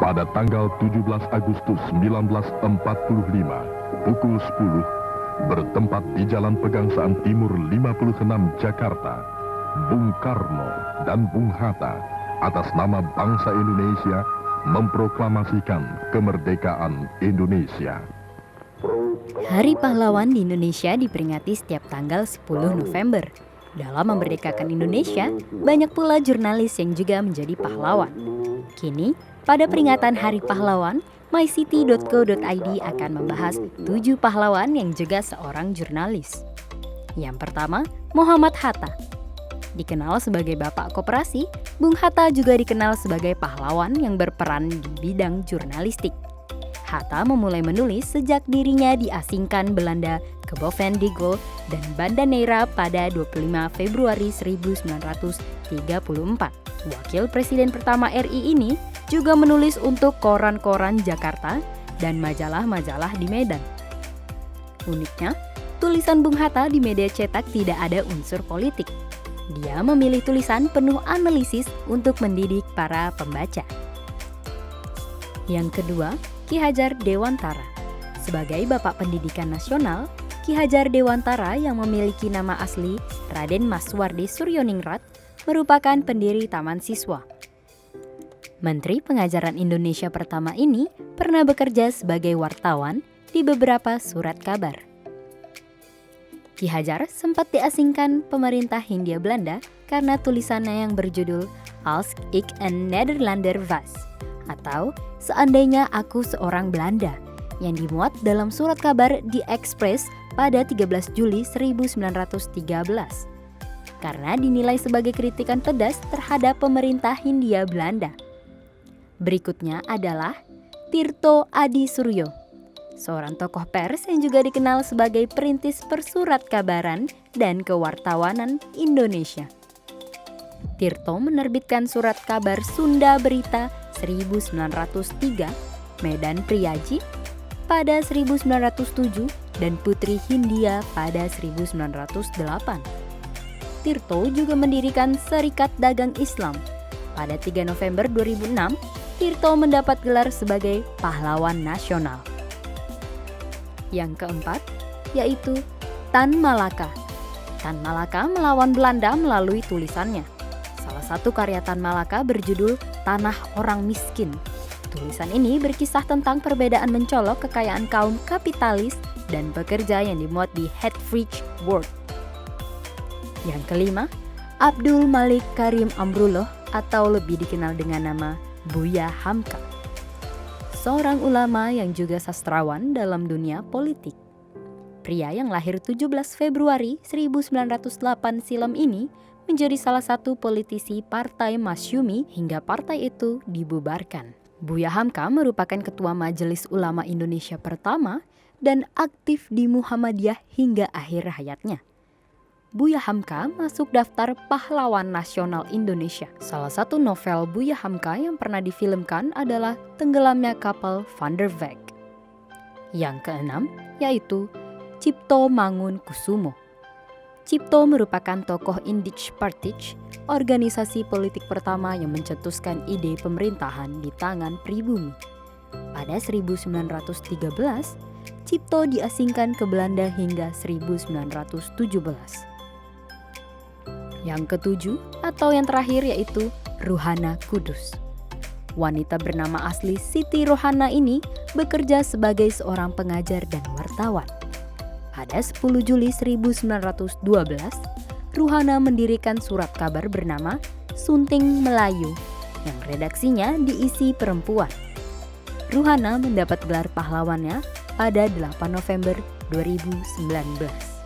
pada tanggal 17 Agustus 1945, pukul 10, bertempat di Jalan Pegangsaan Timur 56 Jakarta, Bung Karno dan Bung Hatta atas nama bangsa Indonesia memproklamasikan kemerdekaan Indonesia. Hari Pahlawan di Indonesia diperingati setiap tanggal 10 November. Dalam memerdekakan Indonesia, banyak pula jurnalis yang juga menjadi pahlawan. Kini, pada peringatan Hari Pahlawan, mycity.co.id akan membahas 7 pahlawan yang juga seorang jurnalis. Yang pertama, Muhammad Hatta. Dikenal sebagai Bapak Koperasi, Bung Hatta juga dikenal sebagai pahlawan yang berperan di bidang jurnalistik. Hatta memulai menulis sejak dirinya diasingkan Belanda ke Boven-Digel dan Banda Neira pada 25 Februari 1934. Wakil Presiden pertama RI ini juga menulis untuk koran-koran Jakarta dan majalah-majalah di Medan. Uniknya, tulisan Bung Hatta di media cetak tidak ada unsur politik. Dia memilih tulisan penuh analisis untuk mendidik para pembaca. Yang kedua, Ki Hajar Dewantara. Sebagai Bapak Pendidikan Nasional, Ki Hajar Dewantara yang memiliki nama asli Raden Maswardi Suryoningrat merupakan pendiri Taman Siswa. Menteri Pengajaran Indonesia pertama ini pernah bekerja sebagai wartawan di beberapa surat kabar. Ki Hajar sempat diasingkan pemerintah Hindia Belanda karena tulisannya yang berjudul Als ik een Nederlander was, atau Seandainya Aku Seorang Belanda, yang dimuat dalam surat kabar di Express pada 13 Juli 1913. Karena dinilai sebagai kritikan pedas terhadap pemerintah Hindia Belanda. Berikutnya adalah Tirto Adi Suryo, seorang tokoh pers yang juga dikenal sebagai perintis persurat kabaran dan kewartawanan Indonesia. Tirto menerbitkan surat kabar Sunda Berita 1903, Medan Priyaji pada 1907, dan Putri Hindia pada 1908. Tirto juga mendirikan Serikat Dagang Islam. Pada 3 November 2006, Tirto mendapat gelar sebagai Pahlawan Nasional. Yang keempat, yaitu Tan Malaka. Tan Malaka melawan Belanda melalui tulisannya. Salah satu karya Tan Malaka berjudul Tanah Orang Miskin. Tulisan ini berkisah tentang perbedaan mencolok kekayaan kaum kapitalis dan pekerja yang dimuat di Hertfordshire Ward. Yang kelima, Abdul Malik Karim Amrullah atau lebih dikenal dengan nama Buya Hamka. Seorang ulama yang juga sastrawan dalam dunia politik. Pria yang lahir 17 Februari 1908 silam ini menjadi salah satu politisi Partai Masyumi hingga partai itu dibubarkan. Buya Hamka merupakan Ketua Majelis Ulama Indonesia pertama dan aktif di Muhammadiyah hingga akhir hayatnya. Buya Hamka masuk daftar Pahlawan Nasional Indonesia. Salah satu novel Buya Hamka yang pernah difilmkan adalah Tenggelamnya Kapal Van der Weyck. Yang keenam, yaitu Cipto Mangunkusumo. Cipto merupakan tokoh Indich Partij, organisasi politik pertama yang mencetuskan ide pemerintahan di tangan pribumi. Pada 1913, Cipto diasingkan ke Belanda hingga 1917. Yang ketujuh atau yang terakhir yaitu Ruhana Kudus. Wanita bernama asli Siti Rohana ini bekerja sebagai seorang pengajar dan wartawan. Pada 10 Juli 1912, Ruhana mendirikan surat kabar bernama Sunting Melayu yang redaksinya diisi perempuan. Ruhana mendapat gelar pahlawannya pada 8 November 2019.